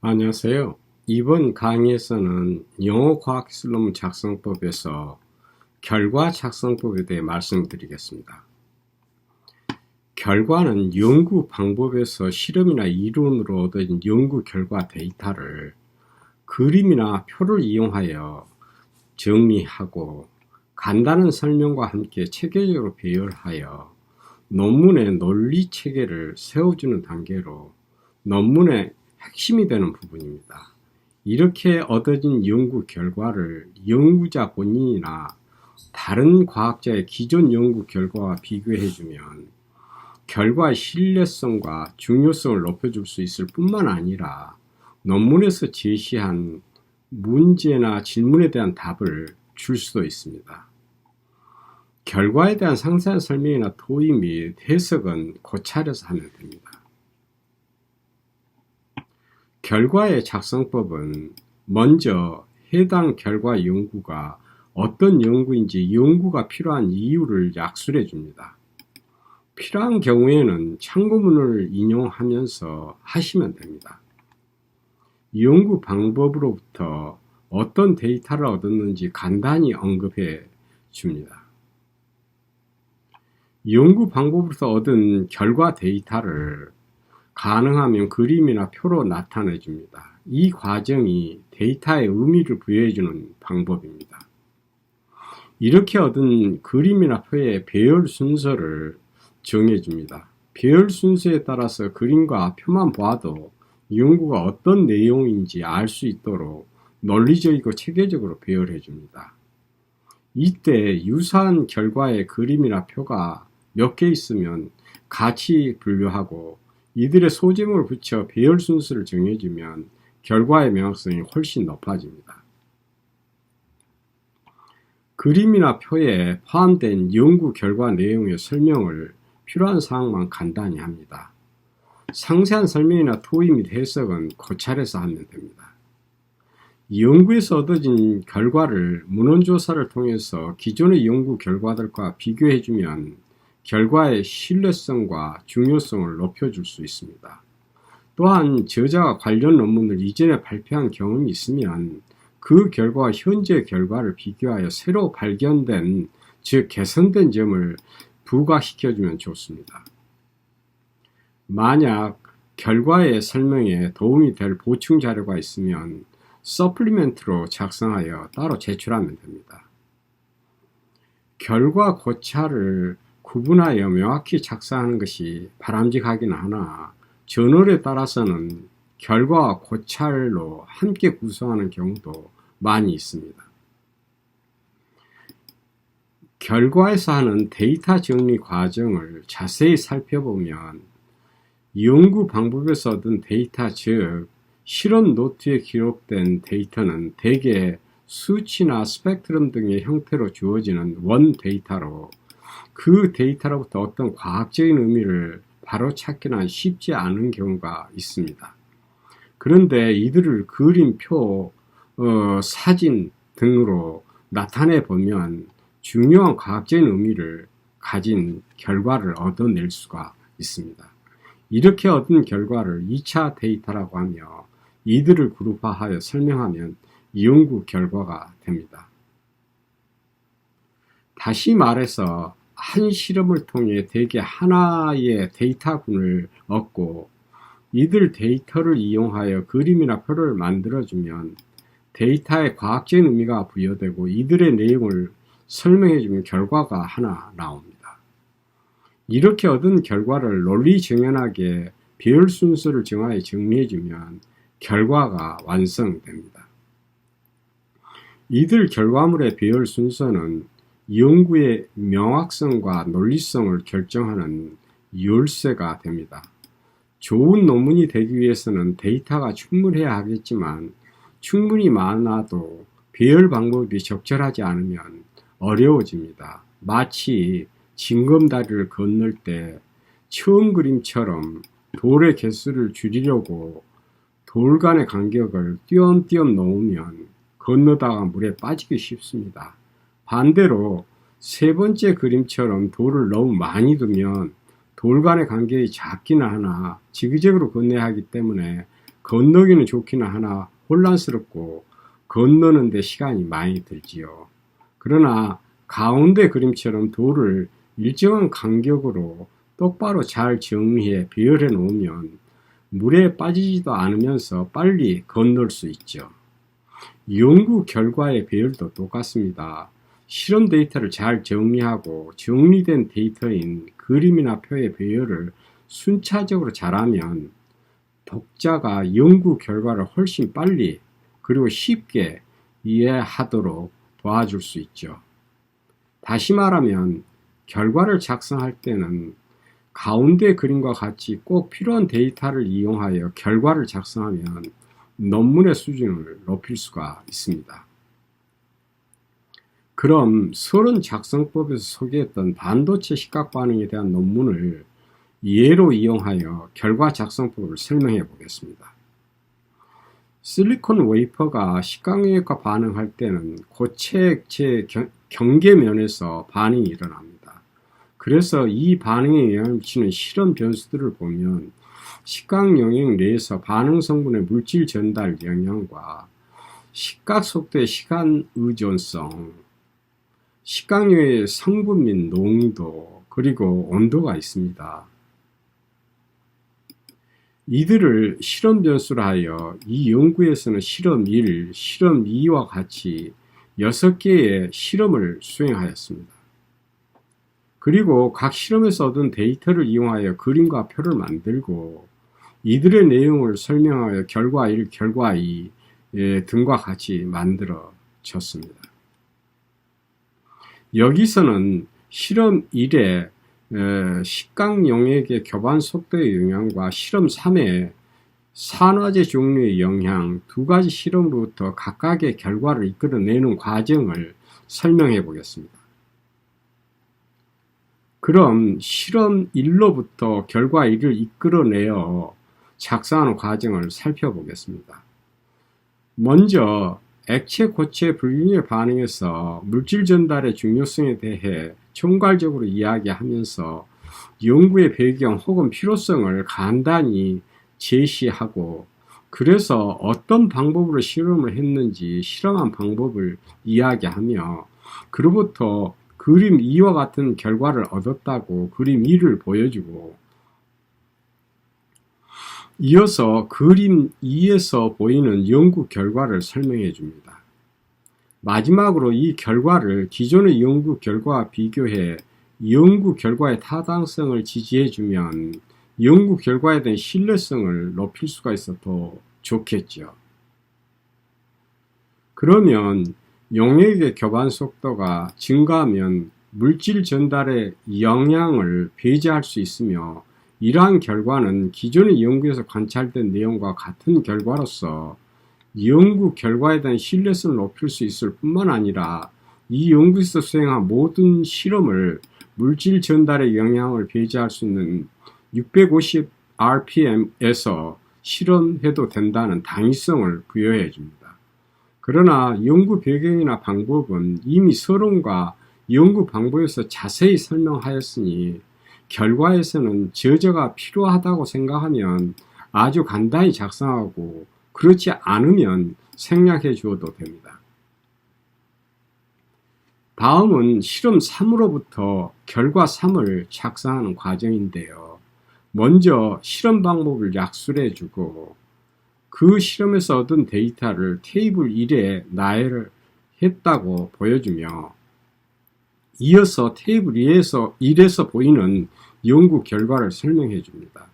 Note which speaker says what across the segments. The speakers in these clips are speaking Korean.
Speaker 1: 안녕하세요. 이번 강의에서는 영어 과학기술 논문 작성법에서 결과 작성법에 대해 말씀드리겠습니다. 결과는 연구 방법에서 실험이나 이론으로 얻은 연구 결과 데이터를 그림이나 표를 이용하여 정리하고 간단한 설명과 함께 체계적으로 배열하여 논문의 논리 체계를 세워주는 단계로 논문의 핵심이 되는 부분입니다. 이렇게 얻어진 연구 결과를 연구자 본인이나 다른 과학자의 기존 연구 결과와 비교해주면 결과의 신뢰성과 중요성을 높여줄 수 있을 뿐만 아니라 논문에서 제시한 문제나 질문에 대한 답을 줄 수도 있습니다. 결과에 대한 상세한 설명이나 토의 및 해석은 고찰해서 하면 됩니다. 결과의 작성법은 먼저 해당 결과 연구가 어떤 연구인지 연구가 필요한 이유를 약술해 줍니다. 필요한 경우에는 참고문을 인용하면서 하시면 됩니다. 연구 방법으로부터 어떤 데이터를 얻었는지 간단히 언급해 줍니다. 연구 방법으로서 얻은 결과 데이터를 가능하면 그림이나 표로 나타내 줍니다. 이 과정이 데이터에 의미를 부여해 주는 방법입니다. 이렇게 얻은 그림이나 표의 배열 순서를 정해 줍니다. 배열 순서에 따라서 그림과 표만 봐도 연구가 어떤 내용인지 알 수 있도록 논리적이고 체계적으로 배열해 줍니다. 이때 유사한 결과의 그림이나 표가 몇 개 있으면 같이 분류하고 이들의 소제목을 붙여 배열 순서를 정해주면 결과의 명확성이 훨씬 높아집니다. 그림이나 표에 포함된 연구 결과 내용의 설명을 필요한 사항만 간단히 합니다. 상세한 설명이나 토의 및 해석은 고찰해서 하면 됩니다. 연구에서 얻어진 결과를 문헌조사를 통해서 기존의 연구 결과들과 비교해주면 결과의 신뢰성과 중요성을 높여줄 수 있습니다. 또한 저자가 관련 논문을 이전에 발표한 경험이 있으면 그 결과와 현재 결과를 비교하여 새로 발견된, 즉 개선된 점을 부각시켜주면 좋습니다. 만약 결과의 설명에 도움이 될 보충 자료가 있으면 서플리멘트로 작성하여 따로 제출하면 됩니다. 결과 고찰을 구분하여 명확히 작성하는 것이 바람직하긴 하나 저널에 따라서는 결과와 고찰로 함께 구성하는 경우도 많이 있습니다. 결과에서 하는 데이터 정리 과정을 자세히 살펴보면 연구 방법에서 얻은 데이터, 즉 실험 노트에 기록된 데이터는 대개 수치나 스펙트럼 등의 형태로 주어지는 원 데이터로 그 데이터로부터 어떤 과학적인 의미를 바로 찾기는 쉽지 않은 경우가 있습니다. 그런데 이들을 그림, 표, 사진 등으로 나타내 보면 중요한 과학적인 의미를 가진 결과를 얻어낼 수가 있습니다. 이렇게 얻은 결과를 2차 데이터라고 하며 이들을 그룹화하여 설명하면 연구 결과가 됩니다. 다시 말해서 한 실험을 통해 대개 하나의 데이터군을 얻고 이들 데이터를 이용하여 그림이나 표를 만들어주면 데이터에 과학적인 의미가 부여되고 이들의 내용을 설명해주면 결과가 하나 나옵니다. 이렇게 얻은 결과를 논리정연하게 배열 순서를 정하여 정리해주면 결과가 완성됩니다. 이들 결과물의 배열 순서는 연구의 명확성과 논리성을 결정하는 열쇠가 됩니다. 좋은 논문이 되기 위해서는 데이터가 충분해야 하겠지만 충분히 많아도 배열 방법이 적절하지 않으면 어려워집니다. 마치 징검다리를 건널 때 처음 그림처럼 돌의 개수를 줄이려고 돌 간의 간격을 띄엄띄엄 놓으면 건너다가 물에 빠지기 쉽습니다. 반대로 세 번째 그림처럼 돌을 너무 많이 두면 돌 간의 간격이 작기는 하나 지그재그로 건너야 하기 때문에 건너기는 좋기는 하나 혼란스럽고 건너는데 시간이 많이 들지요. 그러나 가운데 그림처럼 돌을 일정한 간격으로 똑바로 잘 정리해 배열해 놓으면 물에 빠지지도 않으면서 빨리 건널 수 있죠. 연구 결과의 배열도 똑같습니다. 실험 데이터를 잘 정리하고 정리된 데이터인 그림이나 표의 배열을 순차적으로 잘하면 독자가 연구 결과를 훨씬 빨리 그리고 쉽게 이해하도록 도와줄 수 있죠. 다시 말하면 결과를 작성할 때는 가운데 그림과 같이 꼭 필요한 데이터를 이용하여 결과를 작성하면 논문의 수준을 높일 수가 있습니다. 그럼 서론 작성법에서 소개했던 반도체 시각 반응에 대한 논문을 예로 이용하여 결과 작성법을 설명해 보겠습니다. 실리콘 웨이퍼가 식강용액과 반응할 때는 고체 액체 경계면에서 반응이 일어납니다. 그래서 이 반응에 영향을 미치는 실험 변수들을 보면 식강용액 내에서 반응 성분의 물질 전달 영향과 식각 속도의 시간 의존성, 식강용액의 성분 및 농도, 그리고 온도가 있습니다. 이들을 실험 변수로 하여 이 연구에서는 실험 1, 실험 2와 같이 6개의 실험을 수행하였습니다. 그리고 각 실험에서 얻은 데이터를 이용하여 그림과 표를 만들고 이들의 내용을 설명하여 결과 1, 결과 2 등과 같이 만들어졌습니다. 여기서는 실험 1의 식강 용액의 교반 속도의 영향과 실험 3의 산화제 종류의 영향 두 가지 실험으로부터 각각의 결과를 이끌어내는 과정을 설명해 보겠습니다. 그럼 실험 1로부터 결과 1을 이끌어내어 작성하는 과정을 살펴보겠습니다. 먼저 액체 고체 불균형 반응에서 물질 전달의 중요성에 대해 총괄적으로 이야기하면서 연구의 배경 혹은 필요성을 간단히 제시하고 그래서 어떤 방법으로 실험을 했는지 실험한 방법을 이야기하며 그로부터 그림 2와 같은 결과를 얻었다고 그림 2를 보여주고 이어서 그림 2에서 보이는 연구 결과를 설명해 줍니다. 마지막으로 이 결과를 기존의 연구 결과와 비교해 연구 결과의 타당성을 지지해 주면 연구 결과에 대한 신뢰성을 높일 수가 있어 더 좋겠죠. 그러면 용액의 교반 속도가 증가하면 물질 전달에 영향을 배제할 수 있으며 이러한 결과는 기존의 연구에서 관찰된 내용과 같은 결과로서 연구 결과에 대한 신뢰성을 높일 수 있을 뿐만 아니라 이 연구에서 수행한 모든 실험을 물질 전달의 영향을 배제할 수 있는 650 rpm에서 실험해도 된다는 당위성을 부여해 줍니다. 그러나 연구 배경이나 방법은 이미 서론과 연구 방법에서 자세히 설명하였으니 결과에서는 저자가 필요하다고 생각하면 아주 간단히 작성하고 그렇지 않으면 생략해 주어도 됩니다. 다음은 실험 3으로부터 결과 3을 작성하는 과정인데요. 먼저 실험 방법을 약술해 주고 그 실험에서 얻은 데이터를 테이블 1에 나열을 했다고 보여주며 이어서 테이블 1에서 보이는 연구 결과를 설명해 줍니다.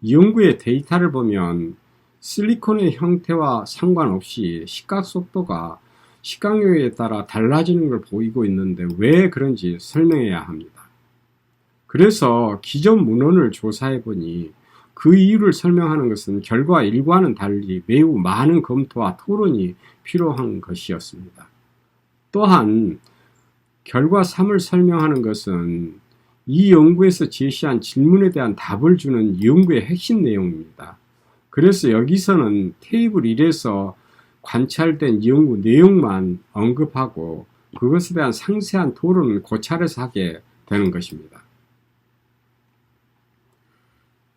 Speaker 1: 연구의 데이터를 보면 실리콘의 형태와 상관없이 식각 속도가 식강용액에 따라 달라지는 걸 보이고 있는데 왜 그런지 설명해야 합니다. 그래서 기존 문헌을 조사해 보니 그 이유를 설명하는 것은 결과 1과는 달리 매우 많은 검토와 토론이 필요한 것이었습니다. 또한 결과 3을 설명하는 것은 이 연구에서 제시한 질문에 대한 답을 주는 연구의 핵심 내용입니다. 그래서 여기서는 테이블 1에서 관찰된 연구 내용만 언급하고 그것에 대한 상세한 토론은 고찰해서 하게 되는 것입니다.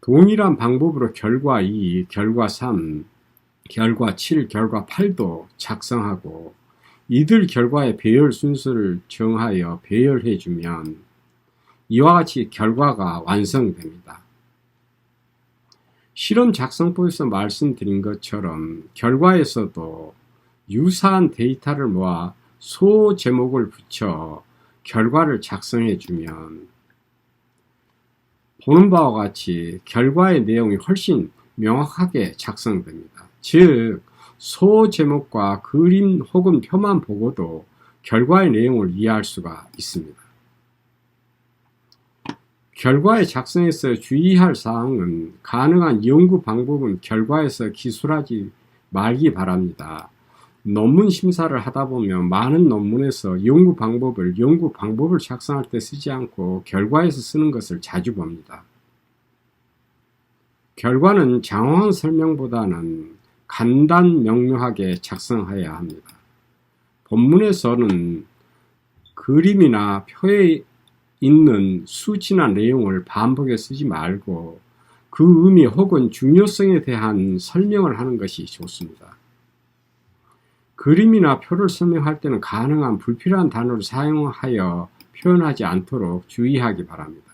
Speaker 1: 동일한 방법으로 결과 2, 결과 3, 결과 7, 결과 8도 작성하고 이들 결과의 배열 순서를 정하여 배열해주면 이와 같이 결과가 완성됩니다. 실험 작성법에서 말씀드린 것처럼 결과에서도 유사한 데이터를 모아 소제목을 붙여 결과를 작성해주면 보는 바와 같이 결과의 내용이 훨씬 명확하게 작성됩니다. 즉, 소제목과 그림 혹은 표만 보고도 결과의 내용을 이해할 수가 있습니다. 결과의 작성에서 주의할 사항은 가능한 연구 방법은 결과에서 기술하지 말기 바랍니다. 논문 심사를 하다 보면 많은 논문에서 연구 방법을 작성할 때 쓰지 않고 결과에서 쓰는 것을 자주 봅니다. 결과는 장황한 설명보다는 간단 명료하게 작성해야 합니다. 본문에서는 그림이나 표에 있는 수치나 내용을 반복해 쓰지 말고 그 의미 혹은 중요성에 대한 설명을 하는 것이 좋습니다. 그림이나 표를 설명할 때는 가능한 불필요한 단어를 사용하여 표현하지 않도록 주의하기 바랍니다.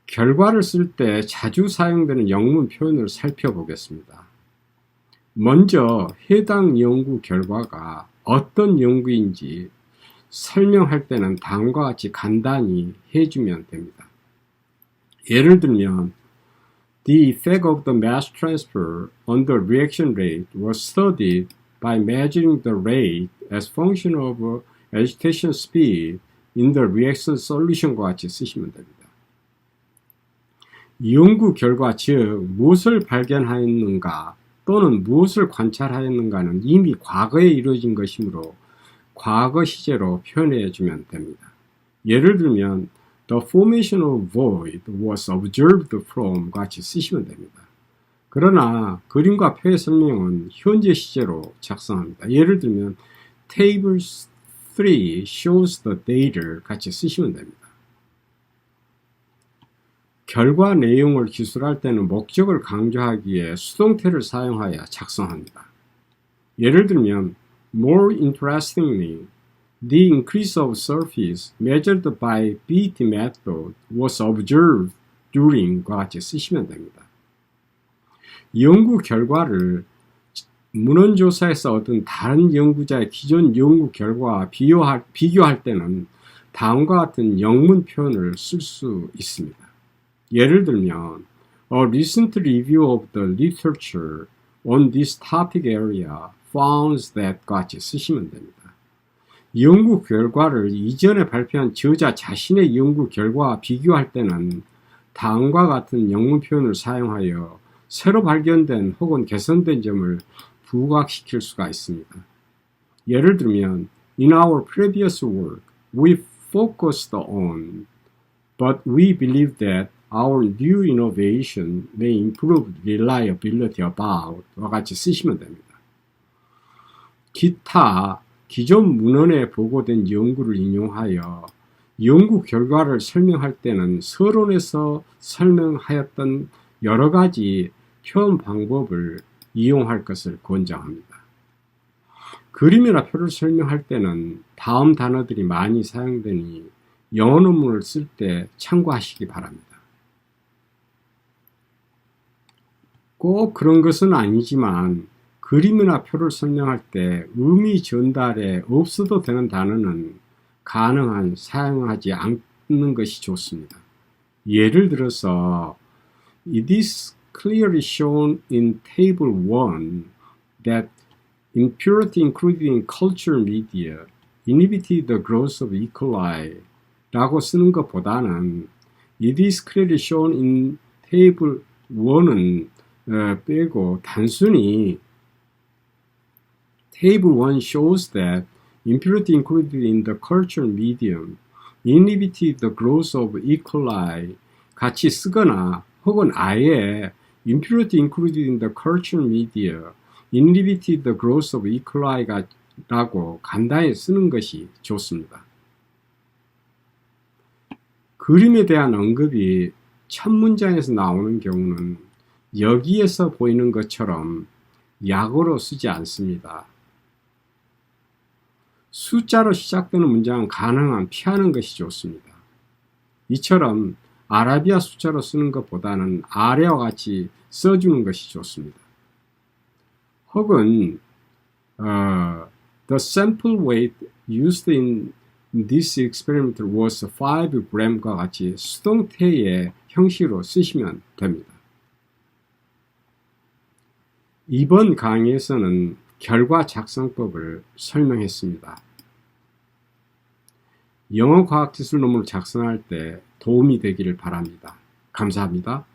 Speaker 1: 결과를 쓸 때 자주 사용되는 영문 표현을 살펴보겠습니다. 먼저 해당 연구 결과가 어떤 연구인지 설명할 때는 다음과 같이 간단히 해주면 됩니다. 예를 들면 The effect of the mass transfer on the reaction rate was studied by measuring the rate as function of agitation speed in the reaction solution과 같이 쓰시면 됩니다. 연구 결과, 즉 무엇을 발견하였는가 또는 무엇을 관찰하였는가는 이미 과거에 이루어진 것이므로 과거 시제로 표현해 주면 됩니다. 예를 들면 The formation of void was observed from 같이 쓰시면 됩니다. 그러나 그림과 표의 설명은 현재 시제로 작성합니다. 예를 들면 Table 3 shows the data 같이 쓰시면 됩니다. 결과 내용을 기술할 때는 목적을 강조하기에 수동태를 사용하여 작성합니다. 예를 들면 More interestingly, the increase of surface measured by BT method was observed during과 같이 쓰시면 됩니다. 연구 결과를 문헌조사에서 얻은 다른 연구자의 기존 연구 결과와 비교할 때는 다음과 같은 영문 표현을 쓸 수 있습니다. 예를 들면 A recent review of the literature on this topic area found that 같이 쓰시면 됩니다. 연구 결과를 이전에 발표한 저자 자신의 연구 결과와 비교할 때는 다음과 같은 영문 표현을 사용하여 새로 발견된 혹은 개선된 점을 부각시킬 수가 있습니다. 예를 들면 In our previous work, we focused on, but we believe that our new innovation may improve reliability about 와 같이 쓰시면 됩니다. 기타 기존 문헌에 보고된 연구를 인용하여 연구 결과를 설명할 때는 서론에서 설명하였던 여러 가지 표현 방법을 이용할 것을 권장합니다. 그림이나 표를 설명할 때는 다음 단어들이 많이 사용되니 영어 논문을 쓸 때 참고하시기 바랍니다. 꼭 그런 것은 아니지만 그림이나 표를 설명할 때 의미 전달에 없어도 되는 단어는 가능한 사용하지 않는 것이 좋습니다. 예를 들어서 It is clearly shown in Table 1 that impurity included in culture media inhibited the growth of E. coli 라고 쓰는 것보다는 It is clearly shown in Table 1은 빼고 단순히 Table 1 shows that impurity included in the culture medium inhibited the growth of E. coli 같이 쓰거나 혹은 아예 impurity included in the culture media inhibited the growth of E. coli 라고 간단히 쓰는 것이 좋습니다. 그림에 대한 언급이 첫 문장에서 나오는 경우는 여기에서 보이는 것처럼 약어로 쓰지 않습니다. 숫자로 시작되는 문장은 가능한 피하는 것이 좋습니다. 이처럼 아라비아 숫자로 쓰는 것보다는 아래와 같이 써주는 것이 좋습니다. 혹은 The sample weight used in this experiment was 5g과 같이 수동태의 형식으로 쓰시면 됩니다. 이번 강의에서는 결과 작성법을 설명했습니다. 영어 과학기술 논문을 작성할 때 도움이 되기를 바랍니다. 감사합니다.